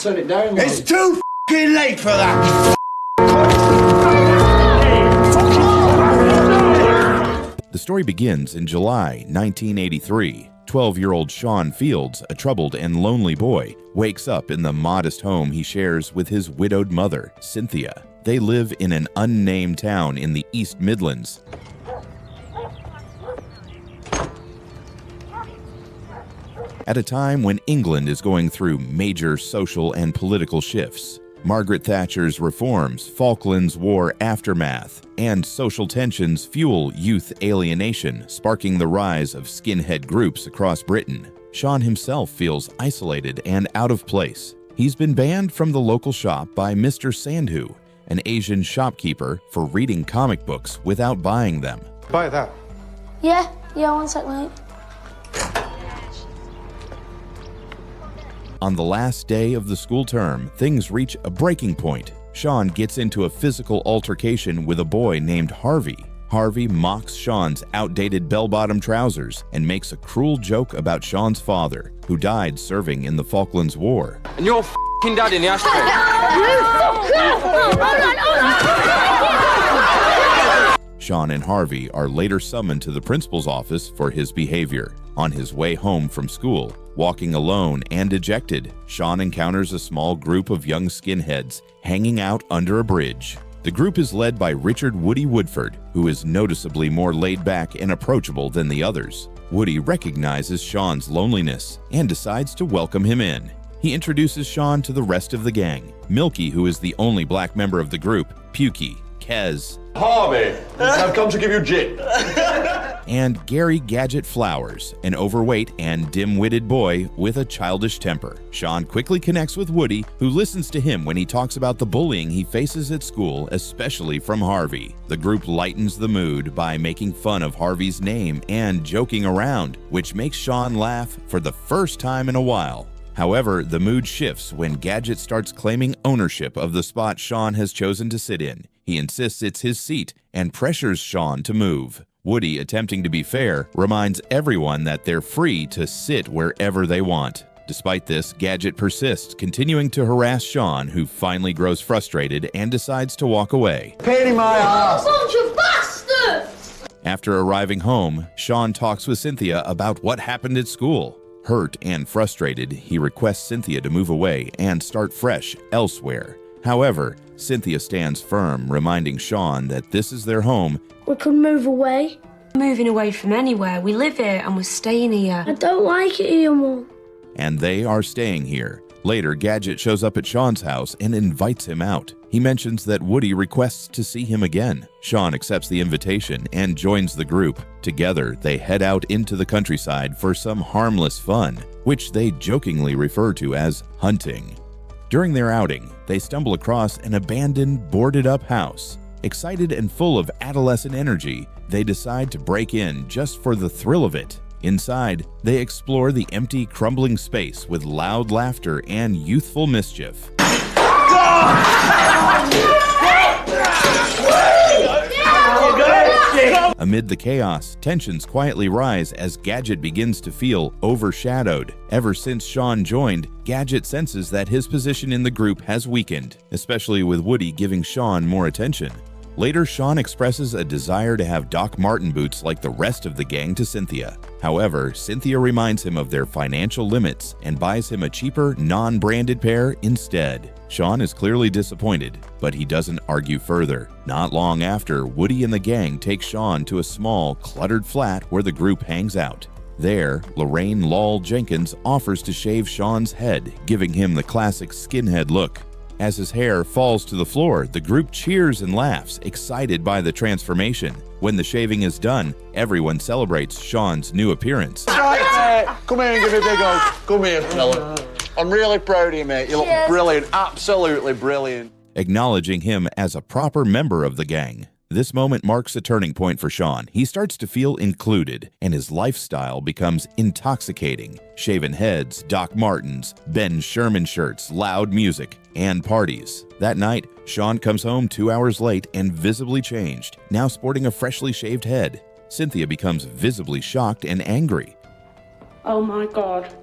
turn it down. It's too f***ing late for that. The story begins in July 1983. 12-year-old Shaun Fields, a troubled and lonely boy, wakes up in the modest home he shares with his widowed mother, Cynthia. They live in an unnamed town in the East Midlands. At a time when England is going through major social and political shifts. Margaret Thatcher's reforms, Falklands War aftermath, and social tensions fuel youth alienation, sparking the rise of skinhead groups across Britain. Shaun himself feels isolated and out of place. He's been banned from the local shop by Mr. Sandhu, an Asian shopkeeper, for reading comic books without buying them. Buy that. Yeah, 1 sec, mate. On the last day of the school term, things reach a breaking point. Shaun gets into a physical altercation with a boy named Harvey. Harvey mocks Shaun's outdated bell-bottom trousers and makes a cruel joke about Shaun's father, who died serving in the Falklands War. And your f***ing dad in the ashtray. Shaun and Harvey are later summoned to the principal's office for his behavior. On his way home from school, walking alone and dejected, Shaun encounters a small group of young skinheads hanging out under a bridge. The group is led by Richard Woody Woodford, who is noticeably more laid back and approachable than the others. Woody recognizes Shaun's loneliness and decides to welcome him in. He introduces Shaun to the rest of the gang, Milky, who is the only black member of the group, Pukey, Kez, Harvey, I've come to give you jip. and Gary Gadget Flowers, an overweight and dim-witted boy with a childish temper. Shaun quickly connects with Woody, who listens to him when he talks about the bullying he faces at school, especially from Harvey. The group lightens the mood by making fun of Harvey's name and joking around, which makes Shaun laugh for the first time in a while. However, the mood shifts when Gadget starts claiming ownership of the spot Shaun has chosen to sit in. He insists it's his seat and pressures Shaun to move. Woody, attempting to be fair, reminds everyone that they're free to sit wherever they want. Despite this, Gadget persists, continuing to harass Shaun, who finally grows frustrated and decides to walk away. Pain in my ass. Bunch of bastards! After arriving home, Shaun talks with Cynthia about what happened at school. Hurt and frustrated, he requests Cynthia to move away and start fresh elsewhere. However, Cynthia stands firm, reminding Shaun that this is their home. We could move away. Moving away from anywhere. We live here and we're staying here. I don't like it here, Mum. And they are staying here. Later, Gadget shows up at Shaun's house and invites him out. He mentions that Woody requests to see him again. Shaun accepts the invitation and joins the group. Together, they head out into the countryside for some harmless fun, which they jokingly refer to as hunting. During their outing, they stumble across an abandoned, boarded-up house. Excited and full of adolescent energy, they decide to break in just for the thrill of it. Inside, they explore the empty, crumbling space with loud laughter and youthful mischief. Amid the chaos, tensions quietly rise as Gadget begins to feel overshadowed. Ever since Shaun joined, Gadget senses that his position in the group has weakened, especially with Woody giving Shaun more attention. Later, Shaun expresses a desire to have Doc Martens boots like the rest of the gang to Cynthia. However, Cynthia reminds him of their financial limits and buys him a cheaper, non-branded pair instead. Shaun is clearly disappointed, but he doesn't argue further. Not long after, Woody and the gang take Shaun to a small, cluttered flat where the group hangs out. There, Lorraine Lal Jenkins offers to shave Shaun's head, giving him the classic skinhead look. As his hair falls to the floor, the group cheers and laughs, excited by the transformation. When the shaving is done, everyone celebrates Shaun's new appearance. Come here and give me a big hug. Come here, fella. I'm really proud of you, mate. You look brilliant, absolutely brilliant. Acknowledging him as a proper member of the gang. This moment marks a turning point for Shaun. He starts to feel included, and his lifestyle becomes intoxicating. Shaven heads, Doc Martens, Ben Sherman shirts, loud music, and parties. That night, Shaun comes home 2 hours late and visibly changed, now sporting a freshly shaved head. Cynthia becomes visibly shocked and angry. Oh my God.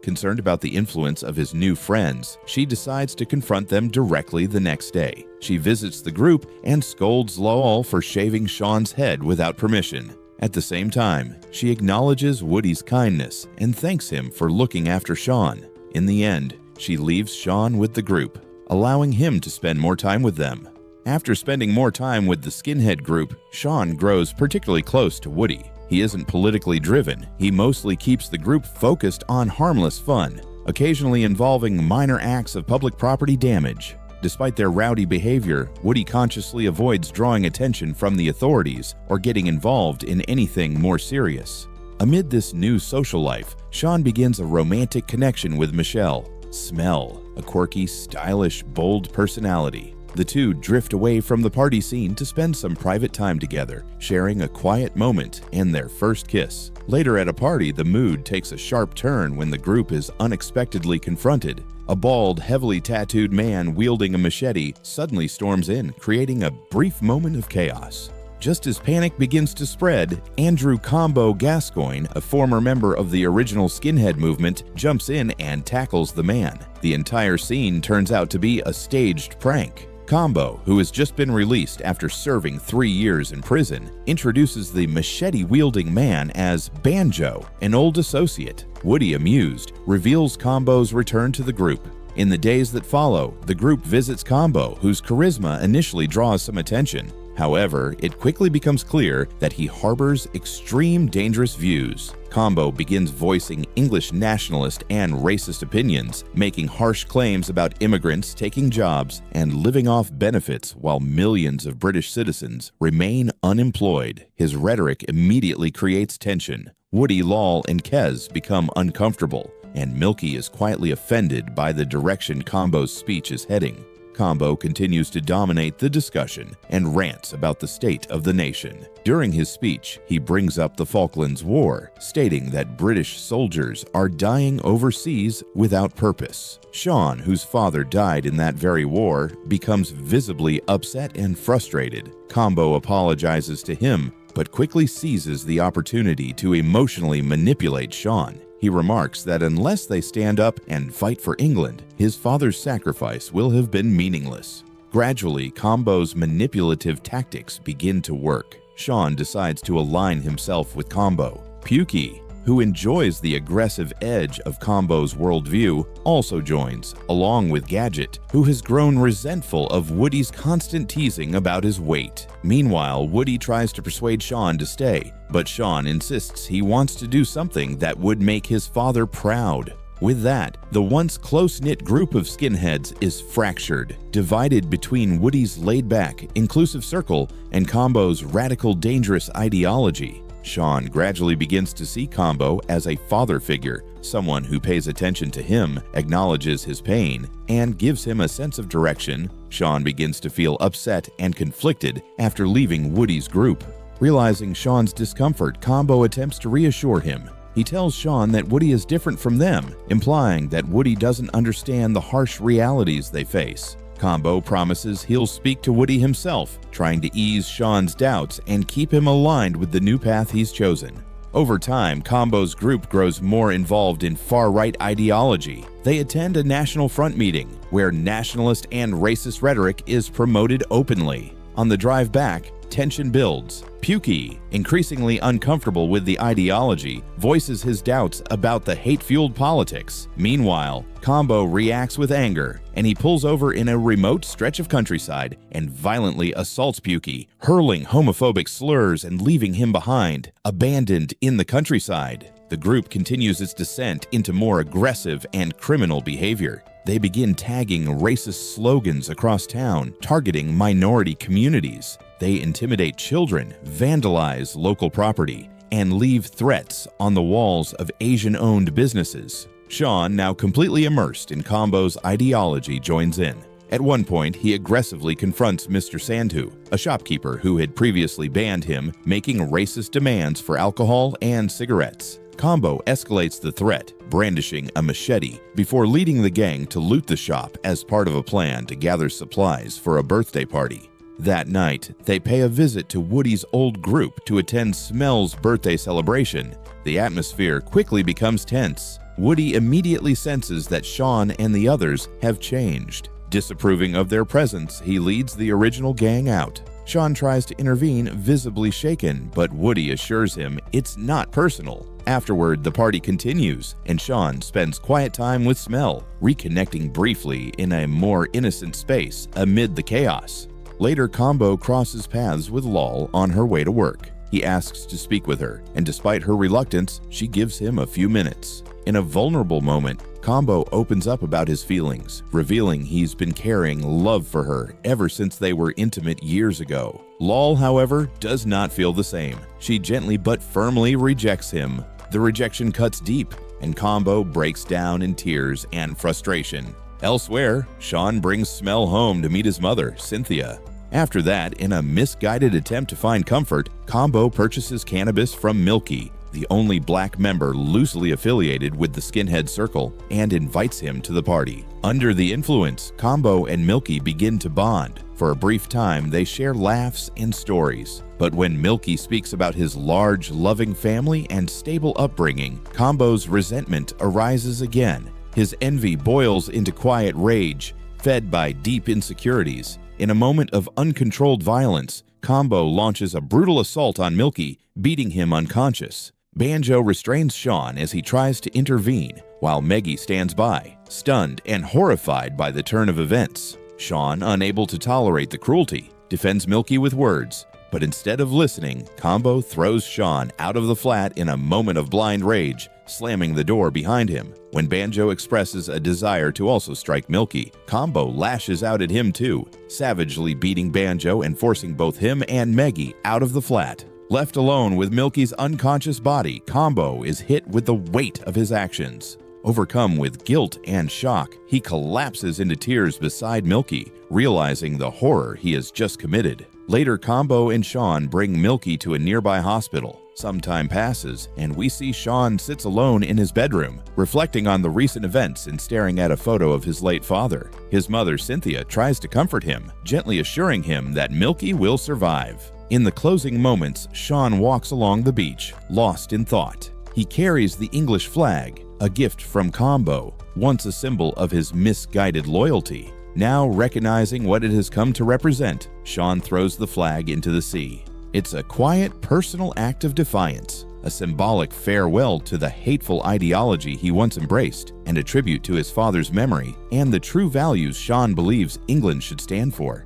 Concerned about the influence of his new friends, she decides to confront them directly the next day. She visits the group and scolds Lowell for shaving Shaun's head without permission. At the same time, she acknowledges Woody's kindness and thanks him for looking after Shaun. In the end, she leaves Shaun with the group, allowing him to spend more time with them. After spending more time with the skinhead group, Shaun grows particularly close to Woody. He isn't politically driven. He mostly keeps the group focused on harmless fun, occasionally involving minor acts of public property damage. Despite their rowdy behavior, Woody consciously avoids drawing attention from the authorities or getting involved in anything more serious. Amid this new social life, Shaun begins a romantic connection with Michelle, Smell, a quirky, stylish, bold personality. The two drift away from the party scene to spend some private time together, sharing a quiet moment and their first kiss. Later at a party, the mood takes a sharp turn when the group is unexpectedly confronted. A bald, heavily tattooed man wielding a machete suddenly storms in, creating a brief moment of chaos. Just as panic begins to spread, Andrew Combo Gascoigne, a former member of the original skinhead movement, jumps in and tackles the man. The entire scene turns out to be a staged prank. Combo, who has just been released after serving 3 years in prison, introduces the machete-wielding man as Banjo, an old associate. Woody, amused, reveals Combo's return to the group. In the days that follow, the group visits Combo, whose charisma initially draws some attention. However, it quickly becomes clear that he harbors extreme dangerous views. Combo begins voicing English nationalist and racist opinions, making harsh claims about immigrants taking jobs and living off benefits while millions of British citizens remain unemployed. His rhetoric immediately creates tension. Woody, Lowell, and Kez become uncomfortable, and Milky is quietly offended by the direction Combo's speech is heading. Combo continues to dominate the discussion and rants about the state of the nation. During his speech, he brings up the Falklands War, stating that British soldiers are dying overseas without purpose. Shaun, whose father died in that very war, becomes visibly upset and frustrated. Combo apologizes to him, but quickly seizes the opportunity to emotionally manipulate Shaun. He remarks that unless they stand up and fight for England, his father's sacrifice will have been meaningless. Gradually, Combo's manipulative tactics begin to work. Shaun decides to align himself with Combo. Pukey, who enjoys the aggressive edge of Combo's worldview, also joins, along with Gadget, who has grown resentful of Woody's constant teasing about his weight. Meanwhile, Woody tries to persuade Shaun to stay, but Shaun insists he wants to do something that would make his father proud. With that, the once close-knit group of skinheads is fractured, divided between Woody's laid-back, inclusive circle and Combo's radical, dangerous ideology. Shaun gradually begins to see Combo as a father figure, someone who pays attention to him, acknowledges his pain, and gives him a sense of direction. Shaun begins to feel upset and conflicted after leaving Woody's group. Realizing Shaun's discomfort, Combo attempts to reassure him. He tells Shaun that Woody is different from them, implying that Woody doesn't understand the harsh realities they face. Combo promises he'll speak to Woody himself, trying to ease Shaun's doubts and keep him aligned with the new path he's chosen. Over time, Combo's group grows more involved in far-right ideology. They attend a National Front meeting, where nationalist and racist rhetoric is promoted openly. On the drive back, tension builds. Pukey, increasingly uncomfortable with the ideology, voices his doubts about the hate-fueled politics. Meanwhile, Combo reacts with anger, and he pulls over in a remote stretch of countryside and violently assaults Pukey, hurling homophobic slurs and leaving him behind, abandoned in the countryside. The group continues its descent into more aggressive and criminal behavior. They begin tagging racist slogans across town, targeting minority communities. They intimidate children, vandalize local property, and leave threats on the walls of Asian-owned businesses. Shaun, now completely immersed in Combo's ideology, joins in. At one point, he aggressively confronts Mr. Sandhu, a shopkeeper who had previously banned him, making racist demands for alcohol and cigarettes. Combo escalates the threat, brandishing a machete, before leading the gang to loot the shop as part of a plan to gather supplies for a birthday party. That night, they pay a visit to Woody's old group to attend Smell's birthday celebration. The atmosphere quickly becomes tense. Woody immediately senses that Shaun and the others have changed. Disapproving of their presence, he leads the original gang out. Shaun tries to intervene, visibly shaken, but Woody assures him it's not personal. Afterward, the party continues, and Shaun spends quiet time with Smell, reconnecting briefly in a more innocent space amid the chaos. Later, Combo crosses paths with Lol on her way to work. He asks to speak with her, and despite her reluctance, she gives him a few minutes. In a vulnerable moment, Combo opens up about his feelings, revealing he's been carrying love for her ever since they were intimate years ago. Lol, however, does not feel the same. She gently but firmly rejects him. The rejection cuts deep, and Combo breaks down in tears and frustration. Elsewhere, Shaun brings Smell home to meet his mother, Cynthia. After that, in a misguided attempt to find comfort, Combo purchases cannabis from Milky, the only black member loosely affiliated with the Skinhead Circle, and invites him to the party. Under the influence, Combo and Milky begin to bond. For a brief time, they share laughs and stories. But when Milky speaks about his large, loving family and stable upbringing, Combo's resentment arises again. His envy boils into quiet rage, fed by deep insecurities. In a moment of uncontrolled violence, Combo launches a brutal assault on Milky, beating him unconscious. Banjo restrains Shaun as he tries to intervene, while Meggie stands by, stunned and horrified by the turn of events. Shaun, unable to tolerate the cruelty, defends Milky with words, but instead of listening, Combo throws Shaun out of the flat in a moment of blind rage, slamming the door behind him. When Banjo expresses a desire to also strike Milky, Combo lashes out at him too, savagely beating Banjo and forcing both him and Meggie out of the flat. Left alone with Milky's unconscious body, Combo is hit with the weight of his actions. Overcome with guilt and shock, he collapses into tears beside Milky, realizing the horror he has just committed. Later, Combo and Shaun bring Milky to a nearby hospital. Some time passes, and we see Shaun sits alone in his bedroom, reflecting on the recent events and staring at a photo of his late father. His mother, Cynthia, tries to comfort him, gently assuring him that Milky will survive. In the closing moments, Shaun walks along the beach, lost in thought. He carries the English flag, a gift from Combo, once a symbol of his misguided loyalty. Now recognizing what it has come to represent, Shaun throws the flag into the sea. It's a quiet, personal act of defiance, a symbolic farewell to the hateful ideology he once embraced, and a tribute to his father's memory and the true values Shaun believes England should stand for.